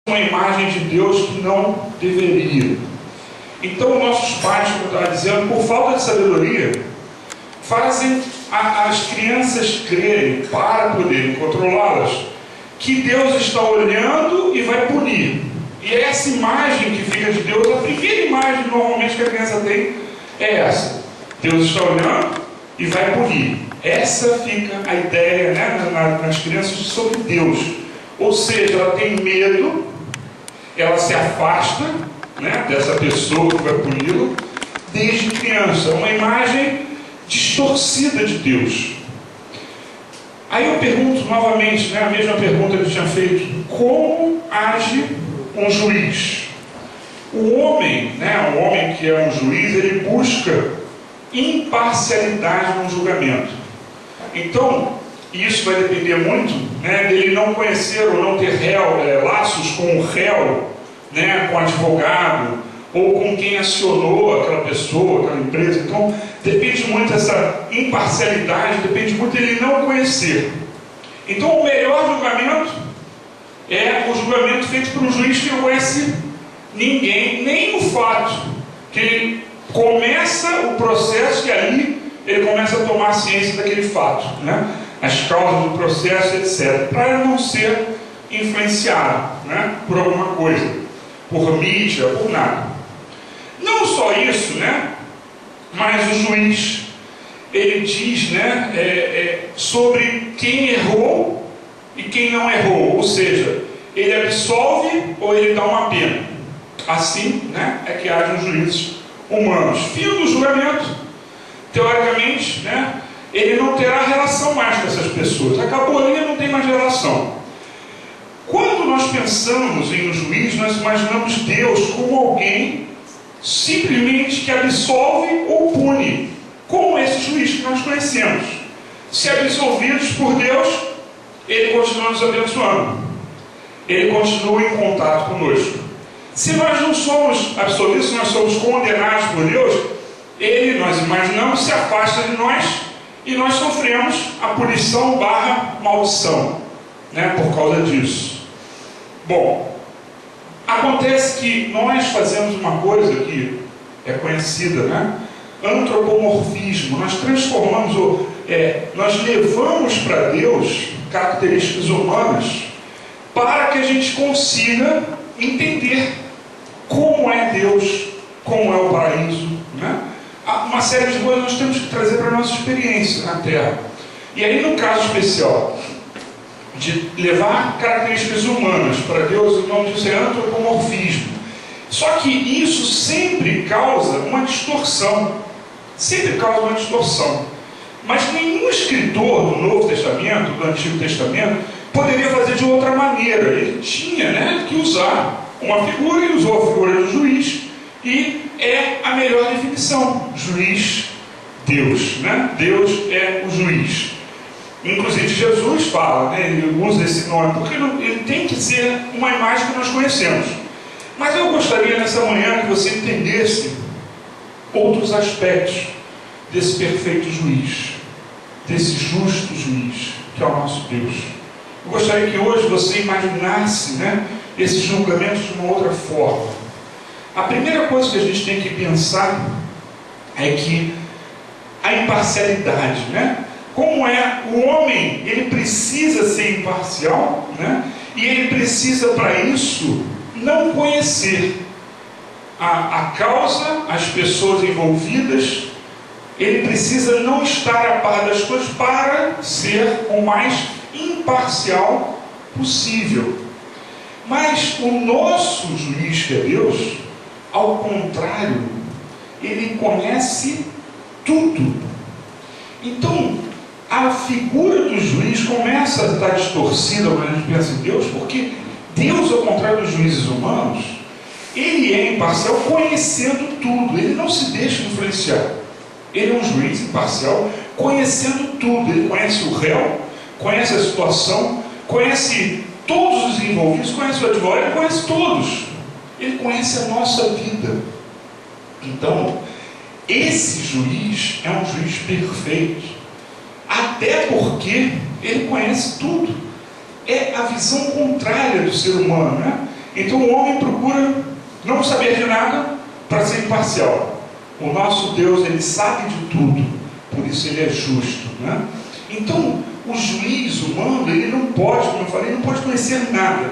uma imagem de Deus que não deveria. Então nossos pais, como eu estava dizendo, por falta de sabedoria, fazem as crianças crerem, para poderem controlá-las, que Deus está olhando e vai punir. E essa imagem que fica de Deus, a primeira imagem normalmente que a criança tem é essa: Deus está olhando e vai punir. Essa fica a ideia, né, nas crianças sobre Deus. Ou seja, ela tem medo, ela se afasta, né, dessa pessoa que vai puni-lo desde criança. É uma imagem distorcida de Deus. Aí eu pergunto novamente, né, a mesma pergunta que eu tinha feito: como age um juiz? O homem, né, um homem que é um juiz, ele busca imparcialidade no julgamento. Então, isso vai depender muito, né, dele não conhecer ou não ter laços com o réu, né, com o advogado, ou com quem acionou aquela pessoa, aquela empresa. Então, depende muito dessa imparcialidade, depende muito dele não conhecer. Então, o melhor julgamento é o julgamento feito por um juiz que não conhece ninguém, nem o fato, que ele começa o processo e ali ele começa a tomar ciência daquele fato, né? As causas do processo, etc., para não ser influenciado, né, por alguma coisa, por mídia, por nada. Não só isso, né, mas o juiz, ele diz, né, sobre quem errou e quem não errou, ou seja, ele absolve ou ele dá uma pena. Assim, né, é que agem os juízes humanos. Fim do julgamento, teoricamente, né, ele não terá relação mais com essas pessoas. Acabou ali, não tem mais relação. Quando nós pensamos em um juiz, nós imaginamos Deus como alguém simplesmente que absolve ou pune, como esse juiz que nós conhecemos. Se absolvidos por Deus, ele continua nos abençoando, ele continua em contato conosco. Se nós não somos absolvidos, se nós somos condenados por Deus, ele, nós imaginamos, se afasta de nós e nós sofremos a punição / maldição, né, por causa disso. Bom, acontece que nós fazemos uma coisa que é conhecida, né? Antropomorfismo. Nós transformamos, nós levamos para Deus características humanas para que a gente consiga entender como é Deus, como é o paraíso, né? Uma série de coisas nós temos que trazer para a nossa experiência na Terra. E aí, no caso especial de levar características humanas para Deus, o nome disso é antropomorfismo. Só que isso sempre causa uma distorção. Sempre causa uma distorção. Mas nenhum escritor do Novo Testamento, do Antigo Testamento, poderia fazer de outra maneira. Ele tinha, né, que usar uma figura, e usou a figura do juiz, e é a melhor definição: juiz, Deus, né? Deus é o juiz. Inclusive Jesus fala, né, ele usa esse nome porque ele tem que ser uma imagem que nós conhecemos. Mas eu gostaria nessa manhã que você entendesse outros aspectos desse perfeito juiz, desse justo juiz que é o nosso Deus. Eu gostaria que hoje você imaginasse, né, esses julgamentos de uma outra forma. A primeira coisa que a gente tem que pensar é que a imparcialidade, né? Como é o homem, ele precisa ser imparcial, né? E ele precisa para isso não conhecer a causa, as pessoas envolvidas. Ele precisa não estar a par das coisas para ser o mais imparcial possível. Mas o nosso juiz, que é Deus, ao contrário, ele conhece tudo. Então, a figura do juiz começa a estar distorcida quando a gente pensa em Deus, porque Deus, ao contrário dos juízes humanos, ele é imparcial conhecendo tudo, ele não se deixa influenciar. Ele é um juiz imparcial conhecendo tudo. Ele conhece o réu, conhece a situação, conhece todos os envolvidos, conhece o advogado, ele conhece todos. Ele conhece a nossa vida. Então, esse juiz é um juiz perfeito, até porque ele conhece tudo. É a visão contrária do ser humano, né? Então o homem procura não saber de nada para ser imparcial. O nosso Deus, ele sabe de tudo, por isso ele é justo, né? Então o juiz humano, ele não pode, como eu falei, não pode conhecer nada,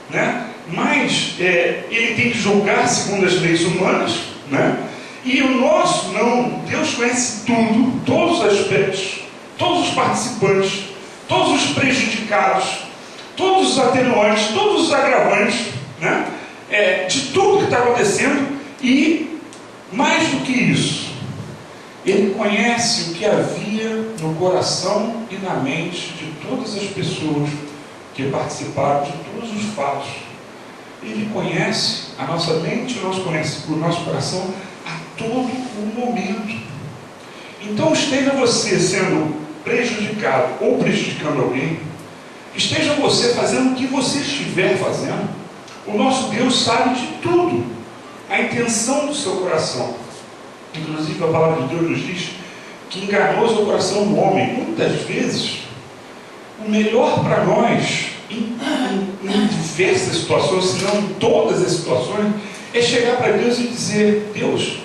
né? Mas ele tem que julgar segundo as leis humanas, né? E o nosso não. Deus conhece tudo, todos os aspectos, todos os participantes, todos os prejudicados, todos os atenuantes, todos os agravantes, né? De tudo que está acontecendo. E mais do que isso, ele conhece o que havia no coração e na mente de todas as pessoas que participaram de todos os fatos. Ele conhece a nossa mente, o nosso coração a todo o momento. Então esteja você sendo prejudicado ou prejudicando alguém, esteja você fazendo o que você estiver fazendo, o nosso Deus sabe de tudo, a intenção do seu coração. Inclusive a palavra de Deus nos diz que enganoso é o coração do homem. Muitas vezes o melhor para nós em diversas situações, se não em todas as situações, é chegar para Deus e dizer: Deus,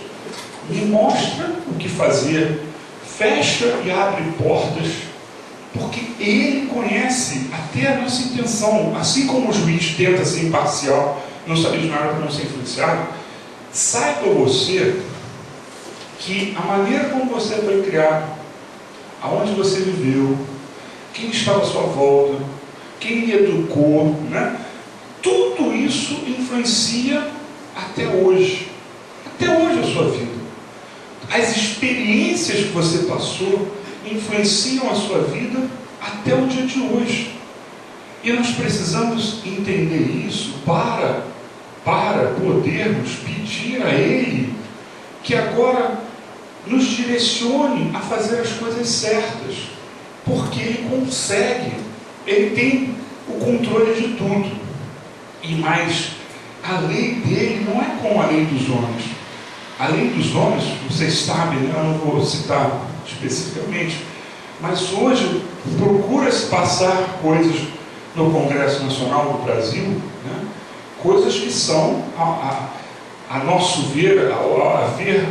me mostra o que fazer, fecha e abre portas, porque Ele conhece até a nossa intenção. Assim como o juiz tenta ser imparcial, não saber de nada para não ser influenciado, saiba você que a maneira como você foi criado, aonde você viveu, quem estava à sua volta, quem lhe educou, né? Tudo isso influencia até hoje a sua vida. As experiências que você passou influenciam a sua vida até o dia de hoje. E nós precisamos entender isso para podermos pedir a Ele que agora nos direcione a fazer as coisas certas, porque Ele consegue, Ele tem o controle de tudo. E mais, a lei dele não é como a lei dos homens. A lei dos homens, vocês sabem, né? Eu não vou citar especificamente, mas hoje procura-se passar coisas no Congresso Nacional do Brasil, né? Coisas que são, a nosso ver,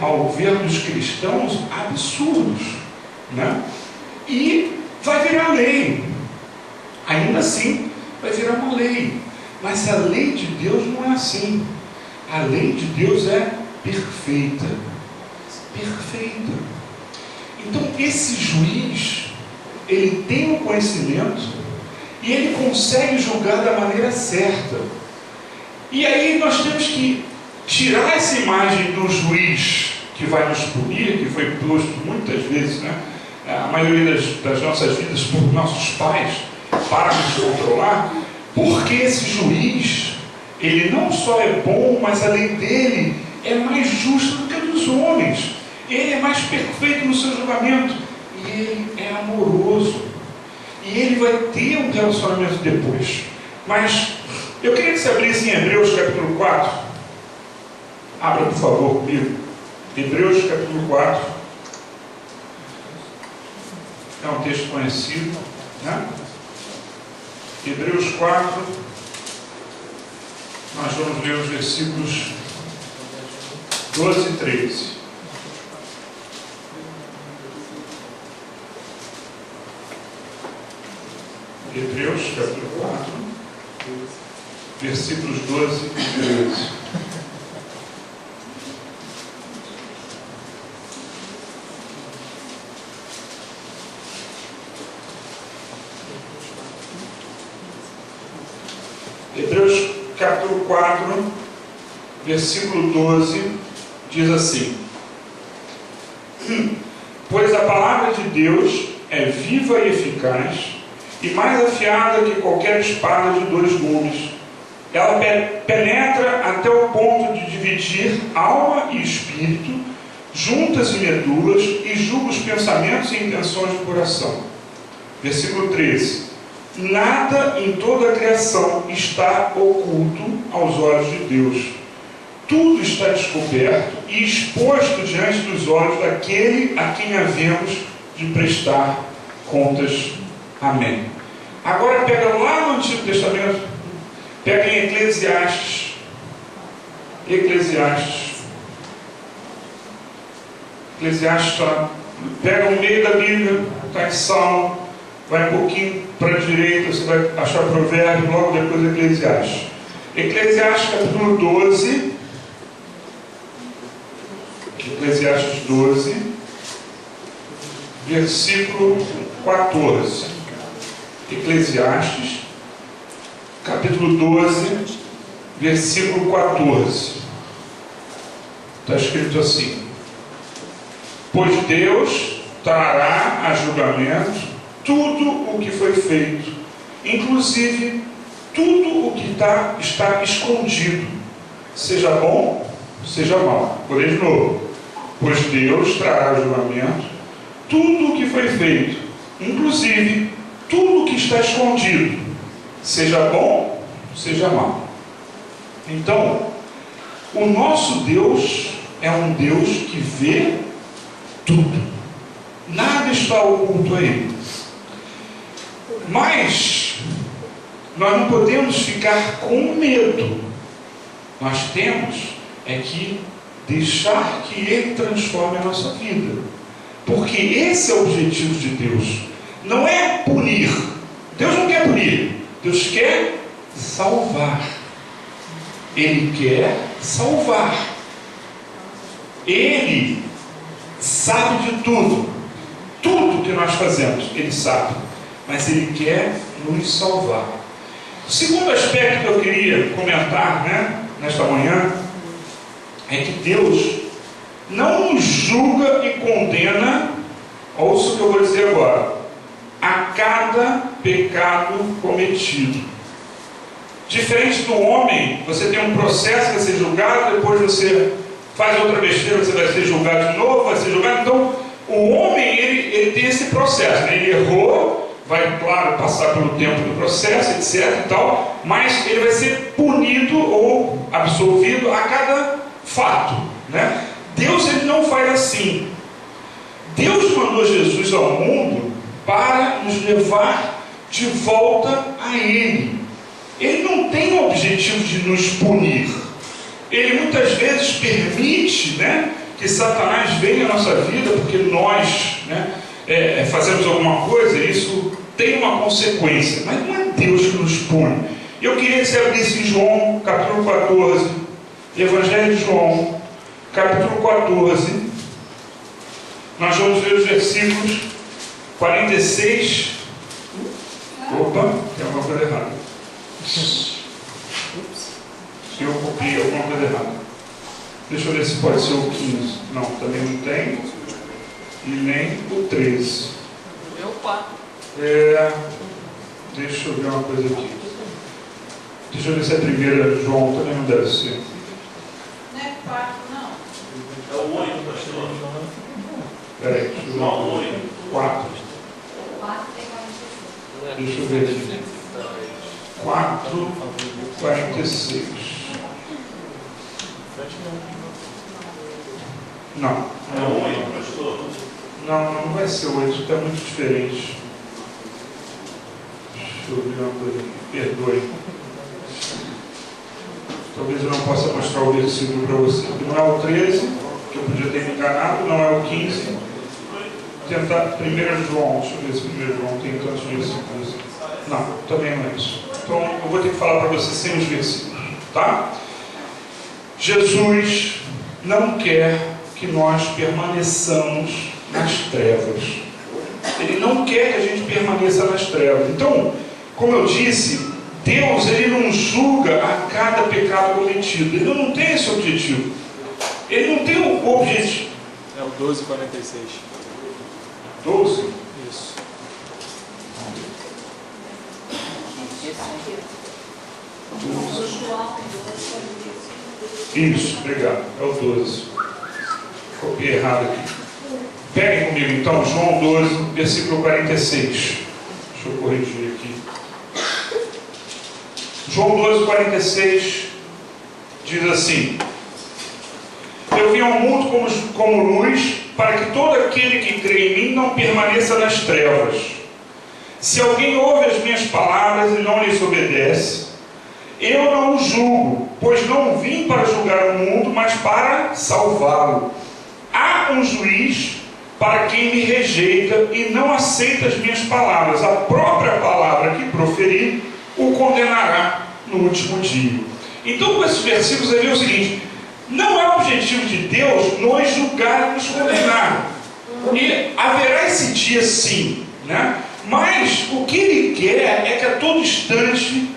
ao ver dos cristãos, absurdos, né? E vai virar lei. Ainda assim, vai virar uma lei. Mas a lei de Deus não é assim. A lei de Deus é perfeita. Perfeita. Então, esse juiz, ele tem o conhecimento e ele consegue julgar da maneira certa. E aí nós temos que tirar essa imagem do juiz que vai nos punir, que foi posto muitas vezes, né? A maioria das nossas vidas por nossos pais, para nos controlar, porque esse juiz, ele não só é bom, mas a lei dele é mais justa do que a dos homens. Ele é mais perfeito no seu julgamento. E ele é amoroso. E ele vai ter um relacionamento depois. Mas eu queria que você abrisse em Hebreus capítulo 4. Abra, por favor, comigo. Hebreus capítulo 4. É um texto conhecido, né? Hebreus 4, nós vamos ler os versículos 12 e 13. Hebreus capítulo 4, versículos 12 e 13. Hebreus capítulo 4, versículo 12, diz assim: Pois a palavra de Deus é viva e eficaz, e mais afiada que qualquer espada de 2 gumes. Ela penetra até o ponto de dividir alma e espírito, juntas e medulas, e julga os pensamentos e intenções do coração. Versículo 13. Nada em toda a criação está oculto aos olhos de Deus. Tudo está descoberto e exposto diante dos olhos daquele a quem havemos de prestar contas. Amém. Agora pega lá no Antigo Testamento, Pega em Eclesiastes. Eclesiastes está, pega no meio da Bíblia, está em Salmo, vai um pouquinho para a direita, você vai achar Provérbios, logo depois Eclesiastes. Eclesiastes capítulo 12. Eclesiastes 12, versículo 14. Eclesiastes capítulo 12, versículo 14. Está escrito assim: pois Deus trará a julgamento tudo o que foi feito, inclusive tudo o que está escondido, seja bom, seja mal. Vou ler de novo. Pois Deus trará a julgamento tudo o que foi feito, inclusive tudo o que está escondido, seja bom, seja mal. Então, o nosso Deus é um Deus que vê tudo. Nada está oculto a Ele. Mas nós não podemos ficar com medo. Nós temos que deixar que Ele transforme a nossa vida. Porque esse é o objetivo de Deus. Não é punir. Deus não quer punir. Deus quer salvar. Ele quer salvar. Ele sabe de tudo. Tudo que nós fazemos, Ele sabe. Mas Ele quer nos salvar. O segundo aspecto que eu queria comentar, nesta manhã, é que Deus não nos julga e condena, ouça o que eu vou dizer agora, a cada pecado cometido. Diferente do homem, você tem um processo, vai ser julgado, depois você faz outra besteira, você vai ser julgado de novo, vai ser julgado. Então, o homem, ele tem esse processo, Ele errou, vai, claro, passar pelo tempo do processo, etc. e tal, mas ele vai ser punido ou absolvido a cada fato, Deus, Ele não faz assim. Deus mandou Jesus ao mundo para nos levar de volta a Ele. Ele não tem o objetivo de nos punir. Ele muitas vezes permite, que Satanás venha à nossa vida, porque nós, fazemos alguma coisa, isso tem uma consequência, mas não é Deus que nos pune. Eu queria que você abrisse em João, capítulo 14, Evangelho de João, capítulo 14, nós vamos ver os versículos 46. Opa, tem alguma coisa errada. Eu copiei alguma coisa errada. Deixa eu ver se pode ser o 15. Não, também não tem. E nem o 13. Meu 4. Deixa eu ver uma coisa aqui. Deixa eu ver se a primeira João também não deve ser. Não é 4, não. É o 8, pastor. Peraí, deixa eu ver. Não, 8. 4. 4 tem 46. Deixa eu ver aqui. 4, 46. Não. É o 8, pastor. Não vai ser 8, está muito diferente. Deixa eu ver uma coisa aqui. Perdoe. Talvez eu não possa mostrar o versículo para você. Não é o 13, que eu podia ter me enganado, não é o 15. Tentar 1 João, deixa eu ver se 1 João tem tantos versículos. Não, também não é isso. Então eu vou ter que falar para você sem os versículos, tá? Jesus não quer que nós permaneçamos nas trevas. Ele não quer que a gente permaneça nas trevas. Então, como eu disse, Deus, Ele não julga a cada pecado cometido. Ele não tem esse objetivo. Ele não tem o objetivo. É o 12:46. 12? Isso. Isso, obrigado. É o 12. Copiei errado aqui. Peguem comigo então, João 12, versículo 46. Deixa eu corrigir aqui. João 12, 46 diz assim: eu vim ao mundo como luz, para que todo aquele que crê em mim não permaneça nas trevas. Se alguém ouve as minhas palavras e não lhes obedece, eu não o julgo, pois não vim para julgar o mundo, mas para salvá-lo. Há um juiz para quem me rejeita e não aceita as minhas palavras. A própria palavra que proferi o condenará no último dia. Então, com esses versículos aí é o seguinte: não é o objetivo de Deus nos julgar e nos condenar. E haverá esse dia sim, né? Mas o que Ele quer é que a todo instante,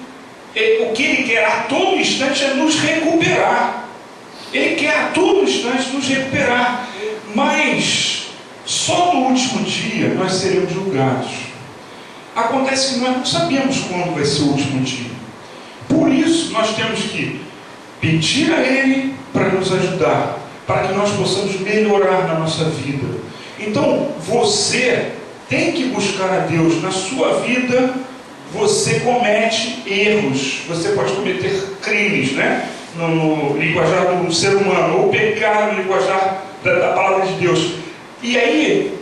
o que Ele quer a todo instante é nos recuperar. Ele quer a todo instante nos recuperar. Mas só no último dia nós seremos julgados. Acontece que nós não sabemos quando vai ser o último dia. Por isso nós temos que pedir a Ele para nos ajudar, para que nós possamos melhorar na nossa vida. Então você tem que buscar a Deus. Na sua vida você comete erros, você pode cometer crimes, né? No linguajar do ser humano, ou pecar no linguajar da palavra de Deus. E aí,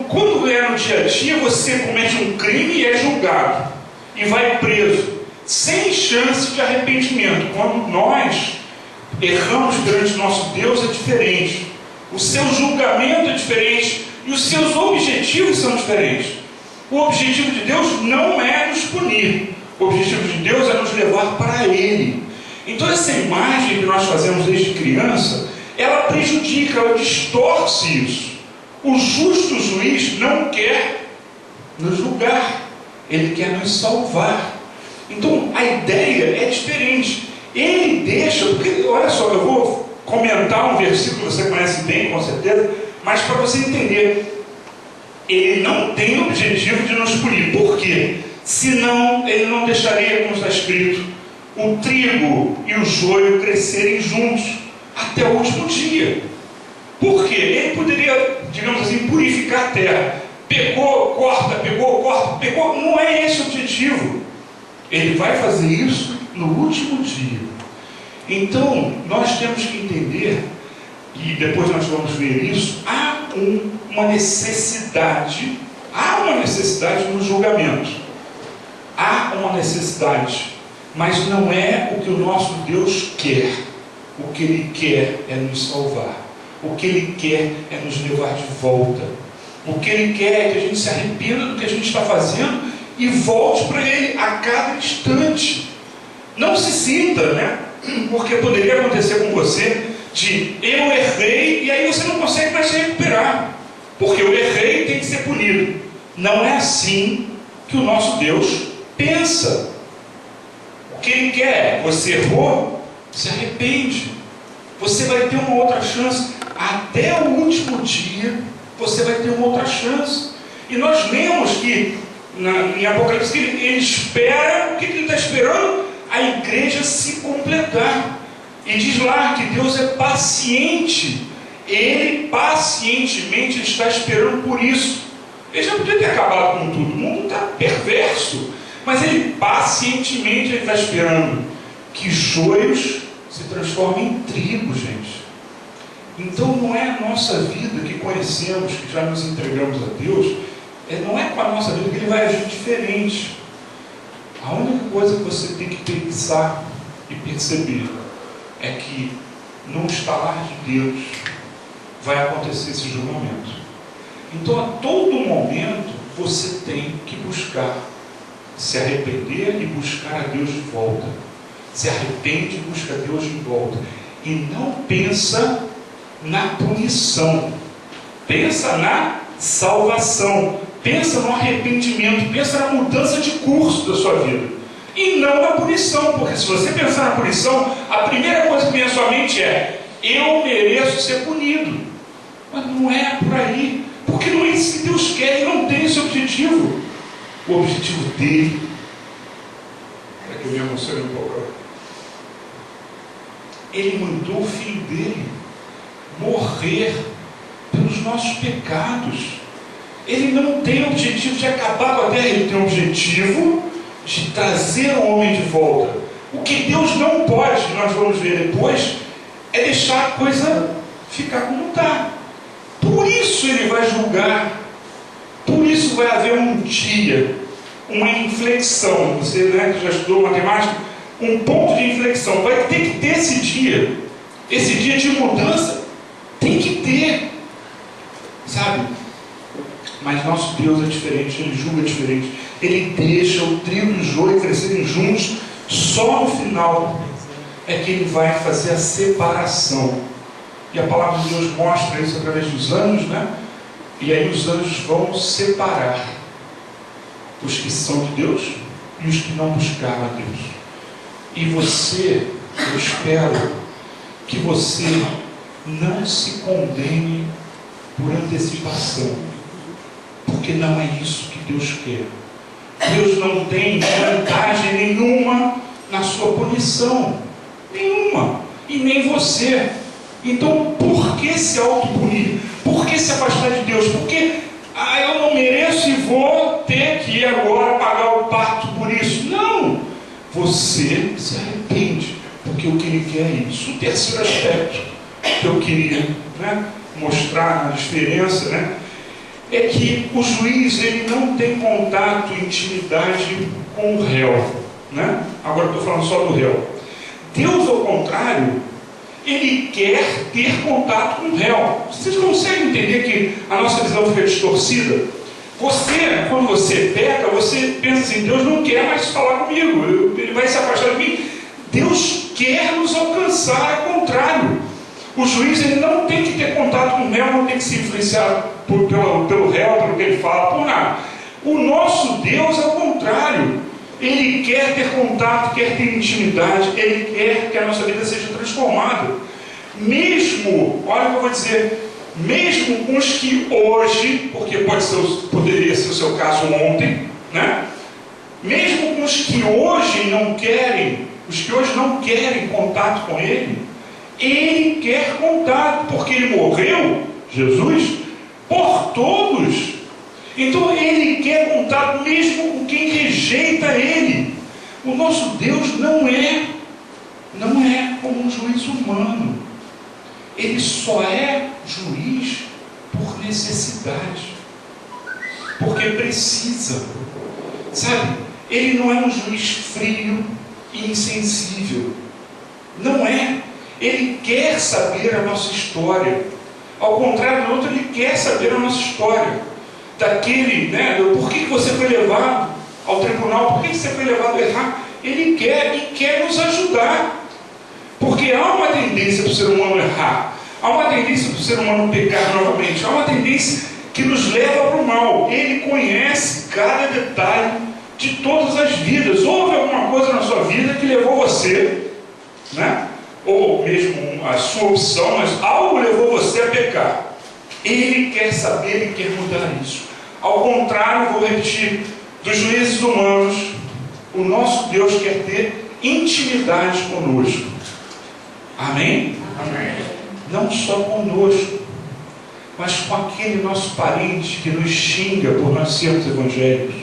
quando é no dia a dia, você comete um crime e é julgado, e vai preso, sem chance de arrependimento. Quando nós erramos perante nosso Deus, é diferente. O seu julgamento é diferente, e os seus objetivos são diferentes. O objetivo de Deus não é nos punir, o objetivo de Deus é nos levar para Ele. Então essa imagem que nós fazemos desde criança, ela prejudica, ela distorce isso. O justo juiz não quer nos julgar, ele quer nos salvar. Então a ideia é diferente. Ele deixa, porque olha só, eu vou comentar um versículo que você conhece bem, com certeza, mas para você entender, ele não tem o objetivo de nos punir. Por quê? Senão ele não deixaria, como está escrito, o trigo e o joio crescerem juntos até o último dia. Por quê? Ele poderia, digamos assim, purificar a terra. Pegou, corta, pegou. Não é esse o objetivo. Ele vai fazer isso no último dia. Então, nós temos que entender, e depois nós vamos ver isso, há uma necessidade no julgamento. Há uma necessidade, mas não é o que o nosso Deus quer. O que Ele quer é nos salvar. O que Ele quer é nos levar de volta. O que Ele quer é que a gente se arrependa do que a gente está fazendo e volte para Ele a cada instante. Não se sinta, né? Porque poderia acontecer com você de eu errei e aí você não consegue mais se recuperar. Porque eu errei e tem que ser punido. Não é assim que o nosso Deus pensa. O que Ele quer é, você errou, se arrepende. Você vai ter uma outra chance. Até o último dia, você vai ter uma outra chance. E nós lemos que, em Apocalipse, que ele espera, o que ele está esperando? A igreja se completar. E diz lá que Deus é paciente. Ele pacientemente está esperando por isso. Ele já podia ter acabado com tudo. O mundo está perverso. Mas Ele pacientemente está esperando que joios se transformem em trigo, gente. Então não é a nossa vida que conhecemos, que já nos entregamos a Deus, não é com a nossa vida que Ele vai agir diferente. A única coisa que você tem que pensar e perceber é que no estalar de Deus vai acontecer esse julgamento. Então a todo momento você tem que buscar se arrepender e buscar a Deus de volta. Se arrepende e busca a Deus de volta. E não pensa na punição. Pensa na salvação. Pensa no arrependimento. Pensa na mudança de curso da sua vida. E não na punição. Porque se você pensar na punição, a primeira coisa que vem à sua mente é: eu mereço ser punido. Mas não é por aí. Porque não é isso que Deus quer. Ele não tem esse objetivo. O objetivo dele, é que eu me emocionei um pouco, Ele mandou o Filho dele morrer pelos nossos pecados. Ele não tem o objetivo de acabar com a terra, ele tem o objetivo de trazer o homem de volta. O que Deus não pode, nós vamos ver depois, é deixar a coisa ficar como está. Por isso Ele vai julgar. Por isso vai haver um dia, uma inflexão. Você, né, que já estudou matemática, um ponto de inflexão. Vai ter que ter esse dia de mudança. Tem que ter, sabe? Mas nosso Deus é diferente, Ele julga diferente. Ele deixa o trigo e o joio crescerem juntos. Só no final é que Ele vai fazer a separação. E a palavra de Deus mostra isso através dos anjos, né? E aí os anjos vão separar os que são de Deus e os que não buscaram a Deus. E você, eu espero que você não se condene por antecipação, porque não é isso que Deus quer. Deus não tem vantagem nenhuma na sua punição, nenhuma, e nem você. Então, por que se autopunir? Por que se afastar de Deus? Porque eu não mereço e vou ter que agora pagar o pato por isso. Não! Você se arrepende, porque o que Ele quer é isso. O terceiro aspecto que eu queria, mostrar na diferença, é que o juiz ele não tem contato, intimidade com o réu. Agora eu estou falando só do réu. Deus, ao contrário, Ele quer ter contato com o réu. Vocês conseguem entender que a nossa visão fica distorcida? Você, quando você peca, você pensa assim, Deus não quer mais falar comigo, Ele vai se afastar de mim. Deus quer nos alcançar, ao contrário. O juiz ele não tem que ter contato com o réu, não tem que se influenciar pelo réu, pelo que ele fala, por nada. O nosso Deus é o contrário. Ele quer ter contato, quer ter intimidade, Ele quer que a nossa vida seja transformada. Mesmo, olha o que eu vou dizer, mesmo com os que hoje, porque poderia ser o seu caso ontem, mesmo com os que hoje não querem, contato com Ele, Ele quer contato, porque Ele morreu, Jesus, por todos. Então Ele quer contato mesmo com quem rejeita Ele. O nosso Deus não é como um juiz humano. Ele só é juiz por necessidade, porque precisa, sabe? Ele não é um juiz frio e insensível, não é. Ele quer saber a nossa história. Ao contrário do outro, Ele quer saber a nossa história. Daquele, por que você foi levado ao tribunal? Por que você foi levado a errar? Ele quer nos ajudar. Porque há uma tendência para o ser humano errar. Há uma tendência para o ser humano pecar novamente. Há uma tendência que nos leva para o mal. Ele conhece cada detalhe de todas as vidas. Houve alguma coisa na sua vida que levou você, ou mesmo a sua opção, mas algo levou você a pecar. Ele quer saber e quer mudar isso. Ao contrário, vou repetir, dos juízes humanos, o nosso Deus quer ter intimidade conosco. Amém? Amém. Não só conosco, mas com aquele nosso parente que nos xinga por nós sermos evangélicos,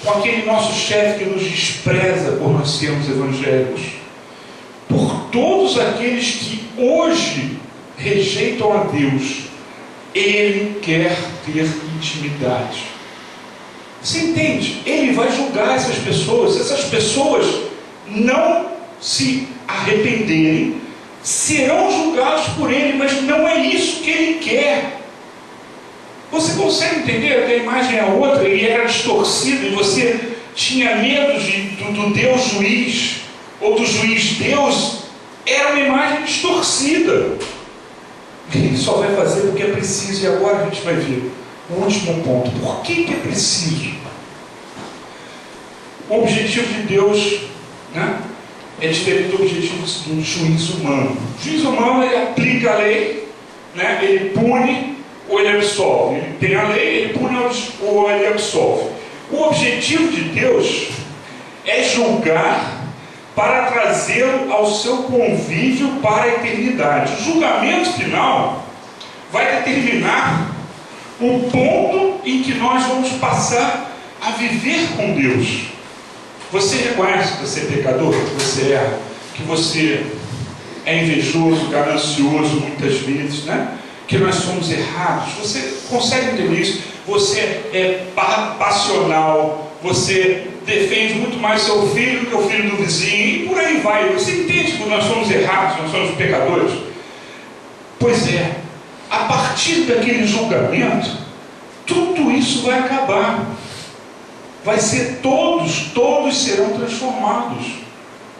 com aquele nosso chefe que nos despreza por nós sermos evangélicos, por todos aqueles que hoje rejeitam a Deus. Ele quer ter intimidade. Você entende? Ele vai julgar essas pessoas. Se essas pessoas não se arrependerem, serão julgados por Ele, mas não é isso que Ele quer. Você consegue entender que a imagem é outra e era distorcida e você tinha medo do Deus juiz ou do juiz Deus? Era uma imagem distorcida. Ele só vai fazer porque é preciso. E agora a gente vai ver o último ponto. Por que é preciso? O objetivo de Deus é diferente do objetivo do juiz humano. O juiz humano ele aplica a lei, ele pune ou ele absolve. Ele tem a lei, ele pune ou ele absolve. O objetivo de Deus é julgar para trazê-lo ao seu convívio para a eternidade. O julgamento final vai determinar o ponto em que nós vamos passar a viver com Deus. Você reconhece que você é pecador, que você erra, que você é invejoso, ganancioso muitas vezes, que nós somos errados. Você consegue entender isso? Você é passional, você defende muito mais seu filho do que o filho do vizinho, e por aí vai. Você entende que nós somos errados, nós somos pecadores? Pois é, a partir daquele julgamento, tudo isso vai acabar. Vai ser todos serão transformados.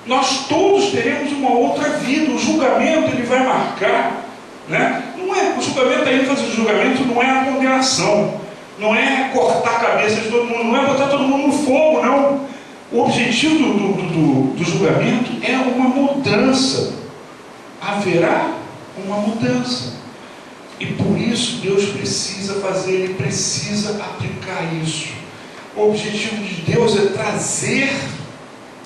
Nós todos teremos uma outra vida. O julgamento, ele vai marcar, né? Não é, o julgamento, a ênfase do julgamento não é a condenação, não é cortar a cabeça de todo mundo, não é botar todo mundo no fogo, não. O objetivo do julgamento é uma mudança. Haverá uma mudança. E por isso Deus precisa fazer, Ele precisa aplicar isso. O objetivo de Deus é trazer,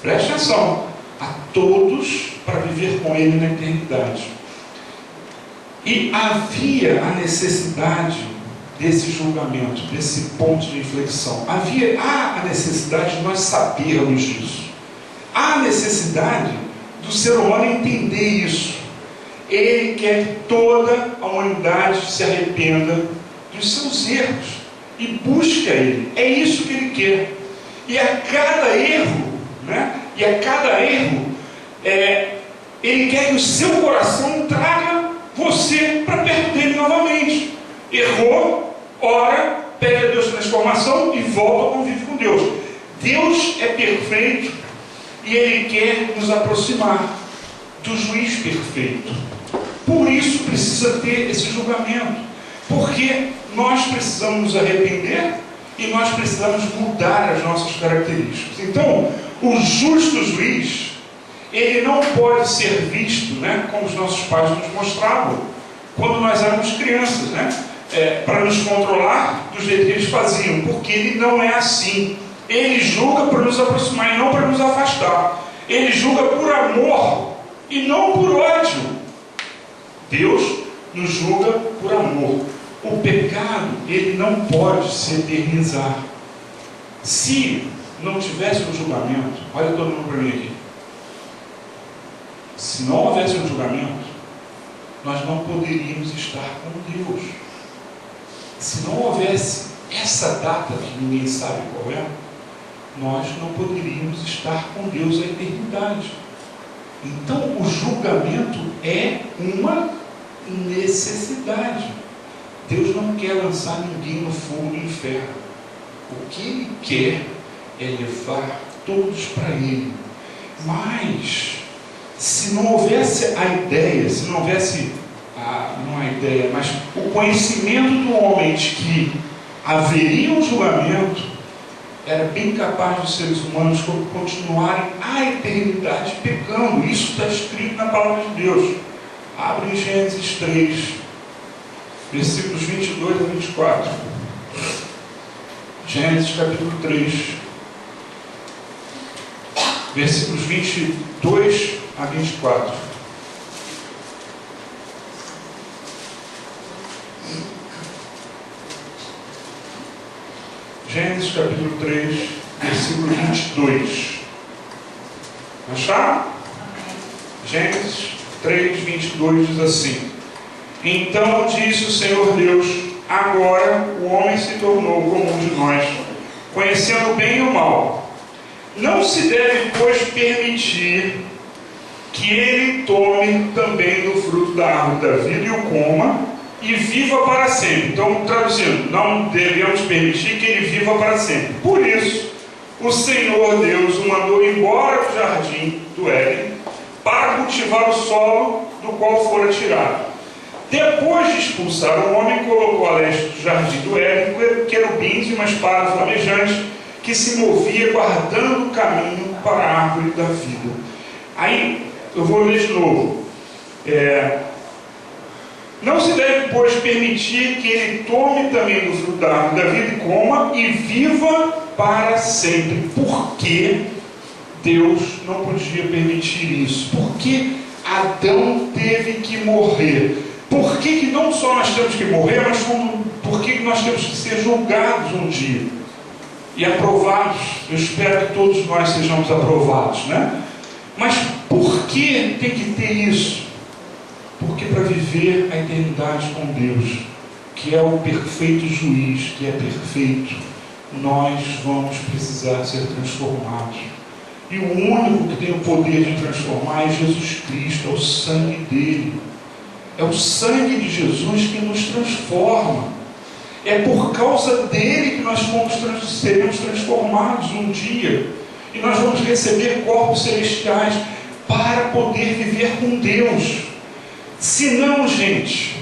preste atenção, a todos para viver com Ele na eternidade. E havia a necessidade desse julgamento, desse ponto de inflexão. Há a necessidade de nós sabermos disso. Há a necessidade do ser humano entender isso. Ele quer que toda a humanidade se arrependa dos seus erros e busque a Ele. É isso que Ele quer. E a cada erro, né? Ele quer que o seu coração traga você para perto dele novamente. Errou, ora, pede a Deus transformação e volta a conviver com Deus. Deus é perfeito e Ele quer nos aproximar do juiz perfeito. Por isso precisa ter esse julgamento, porque nós precisamos nos arrepender e nós precisamos mudar as nossas características. Então, o justo juiz, ele não pode ser visto, né, como os nossos pais nos mostravam quando nós éramos crianças, né, para nos controlar do jeito que eles faziam, porque ele não é assim. Ele julga para nos aproximar e não para nos afastar. Ele julga por amor e não por ódio. Deus nos julga por amor. O pecado, ele não pode se eternizar. Se não tivesse um julgamento, olha todo mundo para mim aqui. Se não houvesse um julgamento, nós não poderíamos estar com Deus. Se não houvesse essa data que ninguém sabe qual é, nós não poderíamos estar com Deus a eternidade. Então o julgamento é uma necessidade. Deus não quer lançar ninguém no fogo do inferno. O que Ele quer é levar todos para Ele. Mas se não houvesse a ideia, se não houvesse não a ideia, mas o conhecimento do homem de que haveria um julgamento, era bem capaz dos seres humanos continuarem a eternidade pecando. Isso está escrito na palavra de Deus. Abre em Gênesis 3, versículos 22 a 24. Gênesis capítulo 3, versículos 22 a 24. Gênesis capítulo 3, versículo 22. Acharam? Gênesis 3, 22 diz assim: Então disse o Senhor Deus: Agora o homem se tornou como um de nós, conhecendo o bem e o mal. Não se deve, pois, permitir que ele tome também do fruto da árvore da vida e o coma, e viva para sempre. Então, traduzindo, não devemos permitir que ele viva para sempre. Por isso, o Senhor Deus o mandou embora do jardim do Éden para cultivar o solo do qual fora tirado. Depois de expulsar o homem, colocou a leste do jardim do Éden querubins e uma espada flamejante que se movia guardando o caminho para a árvore da vida. Aí, eu vou ler de novo. Não se deve, pois, permitir que ele tome também do fruto da árvore da vida e coma e viva para sempre. Por que Deus não podia permitir isso? Por que Adão teve que morrer? Por que não só nós temos que morrer, mas por que nós temos que ser julgados um dia? E aprovados. Eu espero que todos nós sejamos aprovados, né? Mas por que tem que ter isso? Porque para viver a eternidade com Deus, que é o perfeito juiz, que é perfeito, nós vamos precisar ser transformados. E o único que tem o poder de transformar é Jesus Cristo, é o sangue dele. É o sangue de Jesus que nos transforma. É por causa dele que nós seremos transformados um dia. E nós vamos receber corpos celestiais para poder viver com Deus. Senão, gente,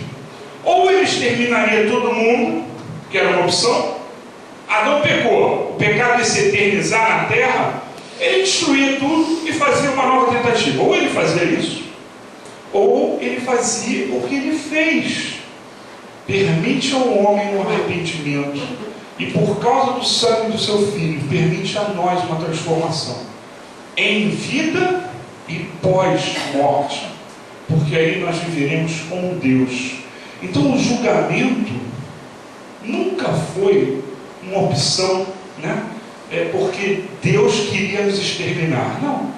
ou ele exterminaria todo mundo, que era uma opção. Adão pecou, o pecado de se eternizar na terra, ele destruía tudo e fazia uma nova tentativa. Ou ele fazia isso, ou ele fazia o que ele fez. Permite ao homem um arrependimento, e por causa do sangue do seu Filho, permite a nós uma transformação em vida e pós-morte, porque aí nós viveremos com Deus. Então o julgamento nunca foi uma opção, né? Porque Deus queria nos exterminar. Não.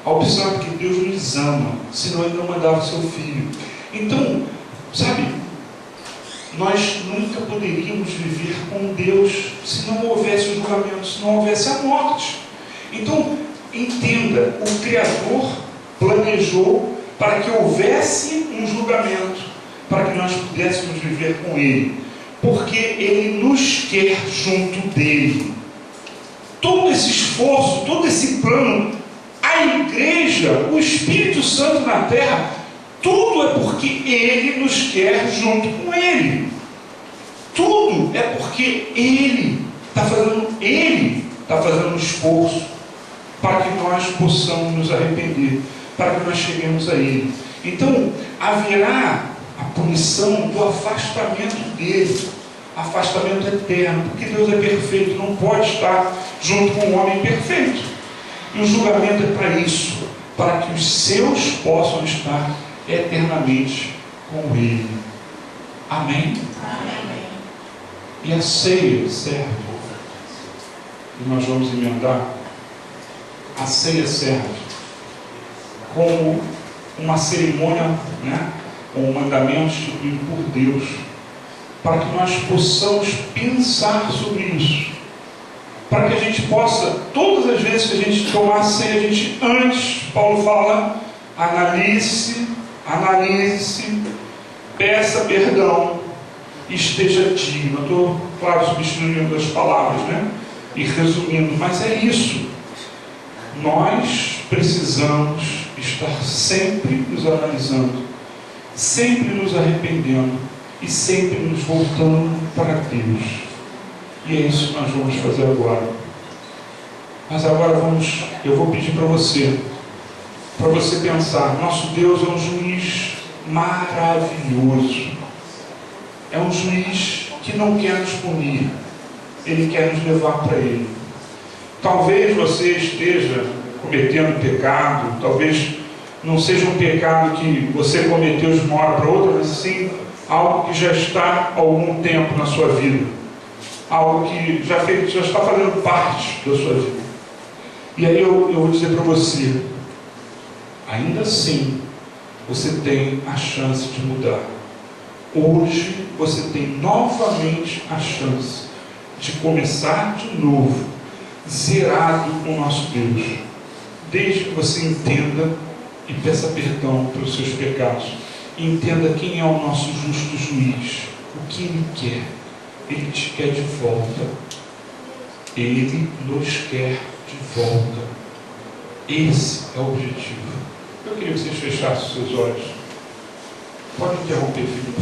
A opção é porque Deus nos ama, senão Ele não mandava o seu Filho. Então, sabe, nós nunca poderíamos viver com Deus se não houvesse o julgamento, se não houvesse a morte. Então, entenda, o Criador planejou para que houvesse um julgamento, para que nós pudéssemos viver com Ele, porque Ele nos quer junto dele. Todo esse esforço, todo esse plano, a igreja, o Espírito Santo na terra, tudo é porque Ele nos quer junto com Ele. Tudo é porque Ele está fazendo um esforço para que nós possamos nos arrepender, para que nós cheguemos a Ele. Então, haverá a punição do afastamento dele, afastamento eterno, porque Deus é perfeito, não pode estar junto com um homem perfeito. E o julgamento é para isso, para que os seus possam estar eternamente com Ele. Amém? Amém. E a ceia serve, e nós vamos emendar, a ceia serve como uma cerimônia, né? Um mandamento instituído por Deus, para que nós possamos pensar sobre isso, para que a gente possa, todas as vezes que a gente tomar a ceia, a gente antes, Paulo fala, analise-se, peça perdão, esteja digno. Eu estou, claro, substituindo as palavras, né? E resumindo, mas é isso. Nós precisamos estar sempre nos analisando, sempre nos arrependendo e sempre nos voltando para Deus. E é isso que nós vamos fazer agora. Mas agora eu vou pedir para você pensar. Nosso Deus é um juiz maravilhoso. É um juiz que não quer nos punir, Ele quer nos levar para Ele. Talvez você esteja cometendo pecado, talvez não seja um pecado que você cometeu de uma hora para outra, mas sim algo que já está há algum tempo na sua vida, algo que já está fazendo parte da sua vida. E aí eu vou dizer para você, ainda assim você tem a chance de mudar. Hoje você tem novamente a chance de começar de novo, zerado com o nosso Deus, desde que você entenda e peça perdão pelos seus pecados. Entenda quem é o nosso justo juiz, o que Ele quer. Ele te quer de volta. Ele nos quer de volta. Esse é o objetivo. Eu queria que vocês fechassem os seus olhos. Pode interromper, filho.